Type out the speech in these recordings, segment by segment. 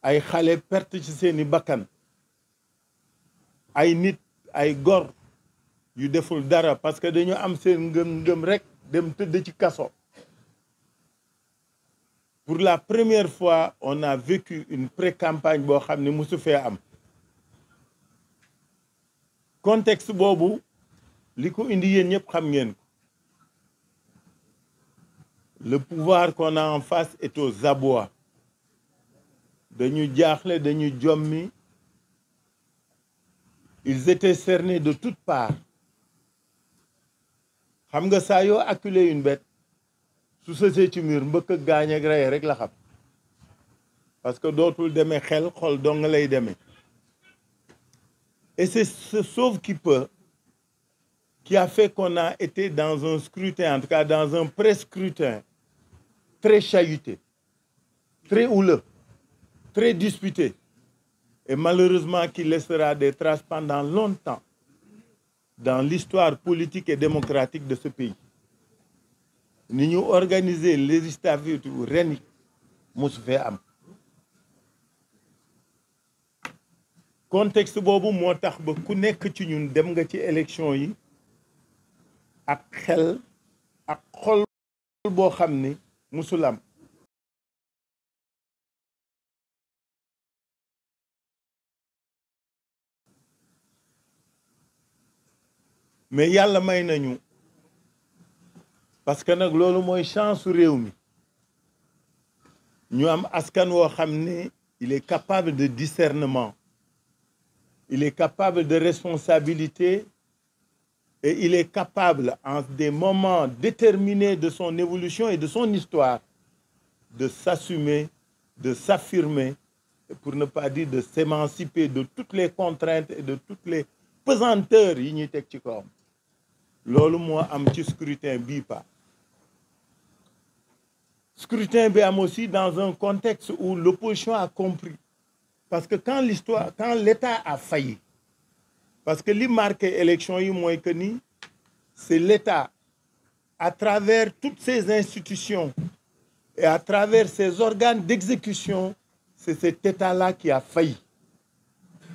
ay xale perte ci seeni bakkan ay nit ay gor yu deful dara parce que dañu am seen ngëm-ngëm rek dem tëdd ci kaso. Pour la première fois on a vécu une pré-campagne boo xam ne musu fee am. Contexte boobu li ko indi yéen ñëpp xam ngeen ko. Le pouvoir qu'on a en face est aux abois. Dañu jaaxle dañu jommi. Ils étaient cernés de toutes parts. xam nga saa yoo acculé une bête su sësee ci mur mbëkk ak gaañ ak rey rek la xam parce que dootul demee xel xol dong lay demee. Et c'est ce sauve-qui-peut qui a fait qu'on a été dans un scrutin, en tout cas dans un pré-scrutin très chahuté, très houleux, très disputé, et malheureusement qui laissera des traces pendant longtemps dans l'histoire politique et démocratique de ce pays. Ni ñu organiser législative ren yi mosu fee am. Contexte boobu moo tax ba ku nekk ci ñun dem nga ci élection yi ak xel ak xol boo xam ni musul am. Mais yàlla may nañu parce que nag loolu mooy chance su réew mi ñu am askan woo xam ne il est capable de discernement, il est capable de responsabilité et il est capable en des moments déterminés de son évolution et de son histoire de s'assumer, de s'affirmer, pour ne pas dire de s'émanciper de toutes les contraintes et de toutes les pesanteurs yi ñuy teg ci kawam. Loolu moo am ci scrutin bii pa. Scrutin bi am aussi dans un contexte où l'opposition a compris. Parce que quand l'État a failli, parce que li marqué élection yi mooy que ni c'est l'État à travers toutes ses institutions et à travers ses organes d'exécution, c'est cet État-là qui a failli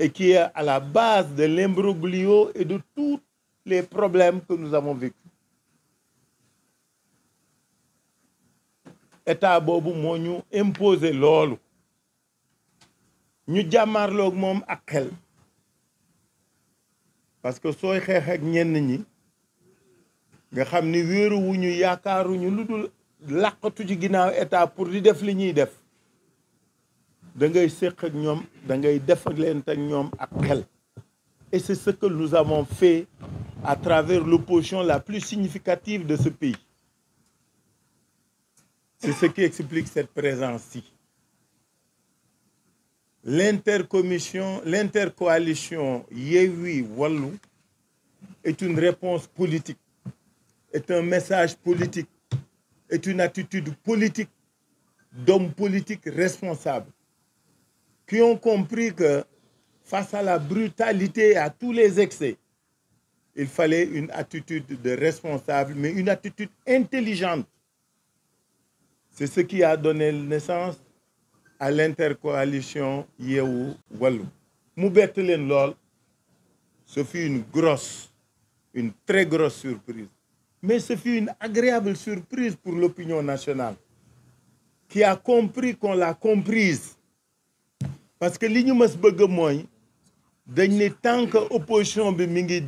et qui est à la base de l'imbroglio et de tous les problèmes que nous avons vécus. État boobu moo ñu imposer loolu ñu jàmmarloog moom ak xel parce que sooy xeex ak ñenn ñi nga xam ni wéeru wuñu yaakaaruñu lu dul làqatu ci ginnaaw état pour di def li ñuy def da ngay séq ak ñoom da ngay def ak leen ak ñoom ak xel. Et c'est ce que nous avons fait à travers l'opposition la plus significative de ce pays. C'est ce qui explique cette présence-ci. L'intercoalition Yewwi Wallu est une réponse politique, est un message politique, est une attitude politique d'hommes politiques responsables qui ont compris que face à la brutalité et à tous les excès, il fallait une attitude de responsable, mais une attitude intelligente. C'est ce qui a donné naissance à l'intercoalition Yewwi Wallu. Mu bett leen lool, ce fut une très grosse surprise. Mais ce fut une agréable surprise pour l'opinion nationale, qui a compris qu'on l'a comprise. Parce que li ñu mës bëgg mooy dañ ne tant que opposition bi mi ngi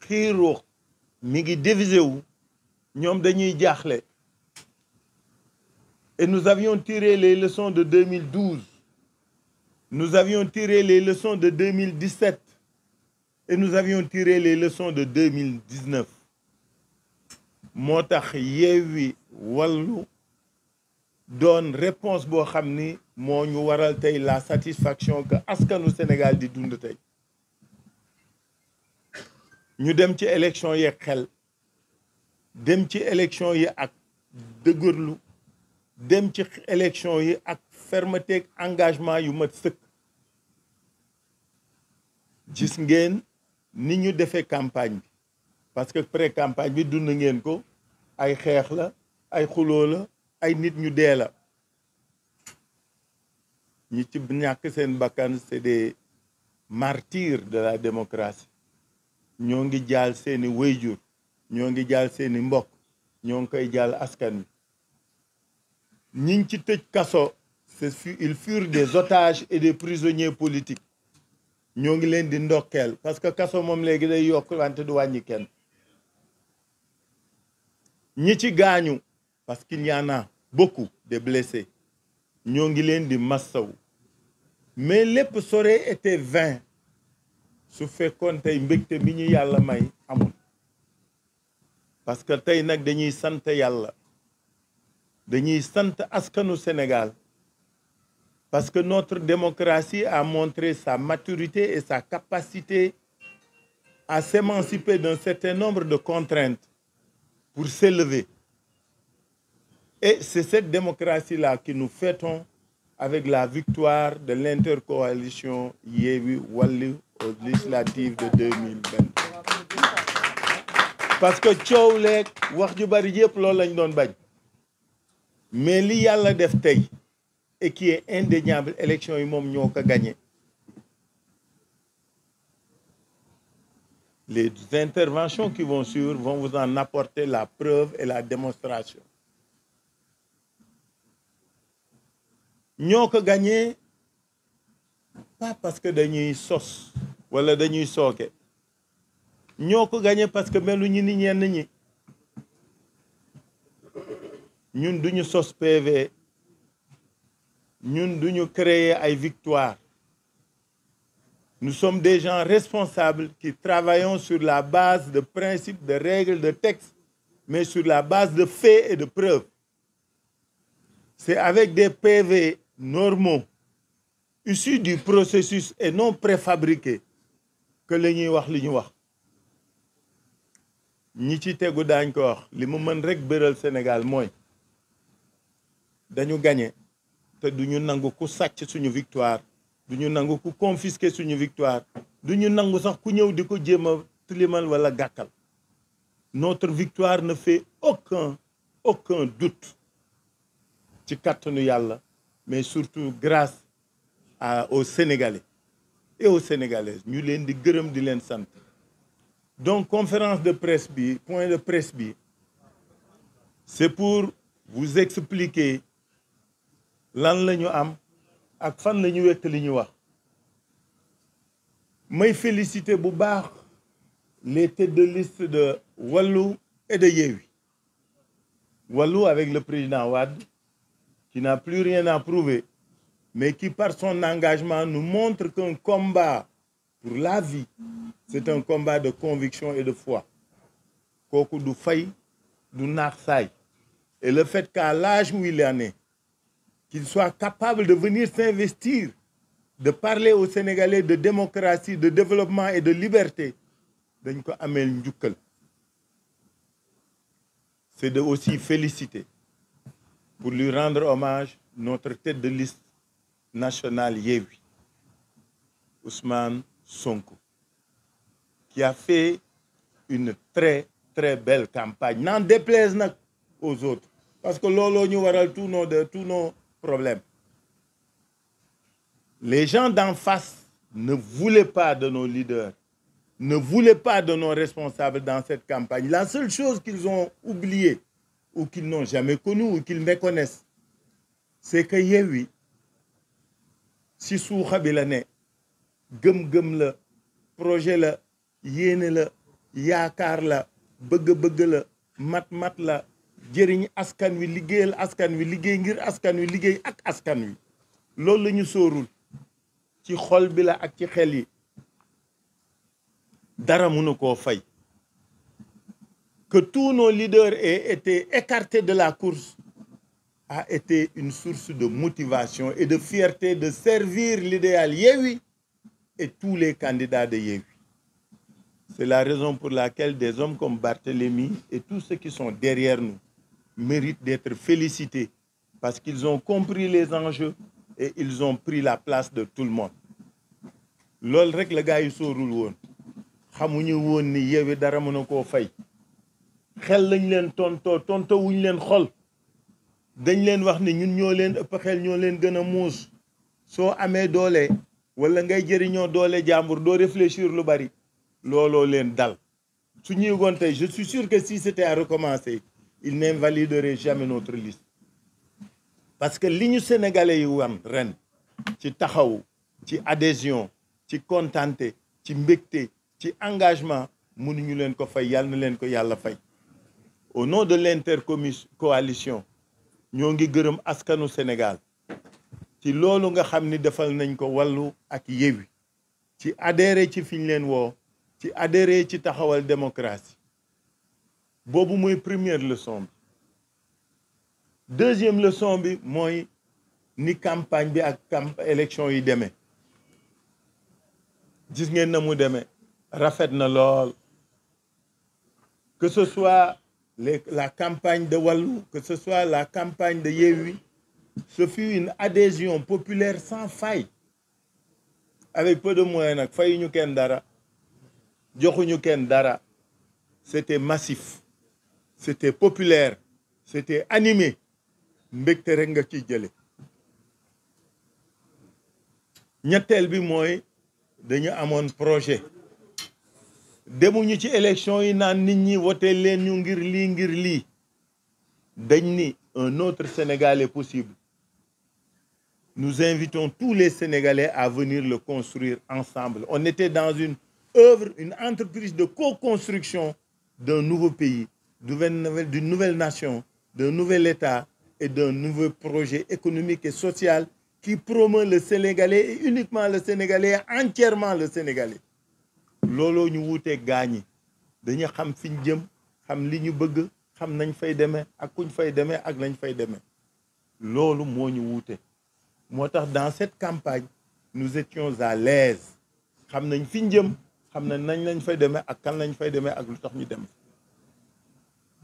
xiiroo mi ngi divisé wu ñoom dañuy jaaxle. Et nous avions tiré les leçons de 2012. Nous avions tiré les leçons de 2017. Et nous avions tiré les leçons de 2019. moo tax Yewwi Wallu doon réponse boo xam ni moo ñu waral tey la satisfaction que askanu Sénégal di dund tey. ñu dem ci élection yi xel, dem ci élection yi ak dëgërlu, dem ci élection yi ak fermeté ak engagement yu mat sëkk. Gis ngeen ni ñu defee campagne bi parce que pré-campagne bi dund ngeen ko ay xeex la ay xuloo la ay nit ñu dee la. ñi ci ñàkk seen bakkan c'est des martyrs de la démocratie ñoo ngi jaal seeni wayjur ñoo ngi jaal seeni mbokk ñoo ngi koy jaal askan wi ñiñ ci tëj kaso ils furent des otages et des prisonniers politiques ñoo ngi leen di ndokkeel parce que kaso moom léegi day yokk wante du wàññi kenn ñi ci gaañu parce qu'il y en a beaucoup de blessés ñoo ngi leen di massaw mais lépp saurait été vain su fekkoon tey mbégte bi ñu yàlla may amul parce que tey nag dañuy sant yàlla dañuy sant askanu Sénégal parce que notre démocratie a montré sa maturité et sa capacité à s'émanciper d'un certain nombre de contraintes pour s'élever. Et c'est cette démocratie-là que nous fêtons avec la victoire de l'intercoalition Yewwi Wallu aux législatives de 2023. Parce que coow leeg wax ju bari yëpp loolu lañ doon bañ mais li yàlla def tey et qui est indéniable élection yi moom ñoo ko gagné. Les interventions qui vont suivre vont vous en apporter la preuve et la démonstration. ñoo ko gagné pas parce que dañuy sos wala dañuy sooke ñoo ko gagné parce que melu ñu ni ñenn ñi ñun duñu sos PV ñun duñu créer ay victoire. Nous sommes des gens responsables qui travaillons sur la base de principes, de règles, de textes, mais sur la base de faits et de preuves. C'est avec des PV normaux, issus du processus et non préfabriqués, que la ñuy wax li ñu wax. ñi ci tegu daañ ko wax li mu mën rek bëral Sénégal mooy dañu gagné te duñu nangu ku sàcc suñu victoire. duñu nangu ku confisquer suñu victoire duñu nangu sax ku ñëw di ko jéem a tilimal wala gàkkal notre victoire ne fait aucun doute ci kàttanu yàlla mais surtout grâce aux Sénégalais et aux Sénégalaises ñu leen di gërëm di leen sant donc conférence de presse bi point de presse bi c'est pour vous expliquer lan la ñu am ak fan la ñu wekk li ñu wax may féliciter bu baax les têtes de liste de Wallu et de Yewwi. Wallu avec le président Wade qui n'a plus rien à prouver mais qui par son engagement nous montre qu'un combat pour la vie c'est un combat de conviction et de foi kooku du fay du naax saay et le fait qu'à l'âge où il en est qu'il soit capable de venir s'investir, de parler aux Sénégalais de démocratie, de développement et de liberté, dañ ko ameel njukkal. C'est de aussi féliciter pour lui rendre hommage notre tête de liste nationale Yewwi, Ousmane Sonko, qui a fait une très très belle campagne. N'en déplaise nag aux autres, parce que looloo ñu waral tous nos problème. Les gens d'en face ne voulaient pas de nos leaders, ne voulaient pas de nos responsables dans cette campagne. La seule chose qu'ils ont oubliée ou qu'ils n'ont jamais connue ou qu'ils méconnaissent, c'est que Yewwi si suuxa bi la ne gëm-gëm la projet la yéene la yaakaar la bëgg-bëgg la mat-mat la jëriñ askan wi liggéeyal askan wi liggéey ngir askan wi liggéey ak askan wi loolu la ñu sóorul ci xol bi la ak ci xel yi dara mënu koo fay que tous nos leaders aient été écartés de la course a été une source de motivation et de fierté de servir l'idéal Yewwi et tous les candidats de Yewwi. C'est la raison pour laquelle des hommes comme Barthélémy et tous ceux qui sont derrière nous méritent d'être félicités parce qu'ils ont compris les enjeux et ils ont pris la place de tout le monde. loolu rek la gars yi sóorul woon xamuñu woon ni Yewwi dara mën na koo fay xel lañ leen tonto wuñ leen xol dañ leen wax ni ñun ñoo leen ëpp xel ñoo leen gën a muus soo amee doole wala ngay jëriñoo doole jàmbur doo réfléchir lu bari looloo leen dal su ñu yëgoon tey je suis sûr que si c'était à recommencer il n'invaliderait jamais notre liste parce que li ñu sénégalais yi wan ren ci taxaw ci adhésion ci contenté ci mbégte ci engagement mënuñu leen ko fay yàlla na leen ko yàlla fay au nom de l'intercoalition ñoo ngi gërëm askanu Sénégal ci loolu nga xam ni defal nañ ko Wallu ak Yewwi ci adhéré ci fi ñu leen woo ci adhéré ci taxawal démocratie boobu mooy première leçon bi deuxième leçon bi mooy ni campagne bi ak élection yi demee gis ngeen na mu demee rafet na lool que ce soit la campagne de Wallu que ce soit la campagne de Yewwi ce fut une adhésion populaire sans faille avec peu de moyens nag fayuñu kenn dara joxuñu kenn dara c'était massif c'était populaire c'était animé mbégte rek nga ciy jële ñetteel bi mooy dañu amoon projet demuñu ci élection yi naan nit ñi voté leen ñu ngir lii dañ ni un autre Sénégal est possible nous invitons tous les Sénégalais à venir le construire ensemble on était dans une œuvre une entreprise de co-construction d'un nouveau pays d'une nouvelle nation d'un nouvel État et d'un nouveau projet économique et social qui promeut le Sénégalais et uniquement le Sénégalais et entièrement le Sénégalais looloo ñu wuutee gaañi dañu xam fi ñu jëm xam li ñu bëgg xam nañ fay demee ak kuñ fay demee ak nañ fay demee loolu moo ñu wuute moo tax dans cette campagne nous étions à l'aise xam nañ fi ñu jëm xam nañ nañ lañ fay demee ak kan lañ fay demee ak lu tax ñu dem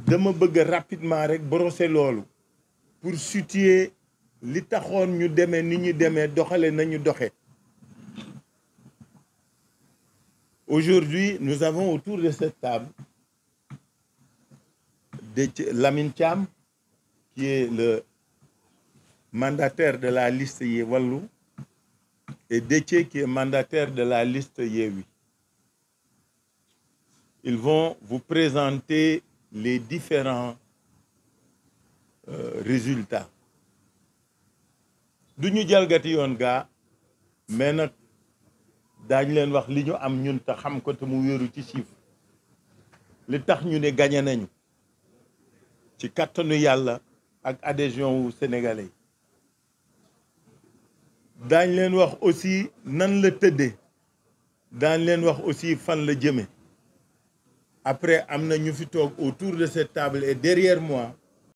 dama bëgg rapidement rek brosser loolu pour situer li taxoon ñu demee ni ñu demee doxale nañu doxe aujourd'hui nous avons autour de cette table Lamine Thiam qui est le mandataire de la liste Wallu et Déthié qui est mandataire de la liste Yewwi. Ils vont vous présenter les différents résultats du ñu jalgati yoon gaa mais nag daañu leen wax li ñu am ñun te xam ko te mu wéeru ci chiffre li tax ñu ne gagné nañu ci kattanu yàlla ak adhésion wu sénégalais daañ leen wax aussi nan la tëddee daañ leen wax aussi fan la jëme après am na ñu fi toog autour de cette table et derrière moi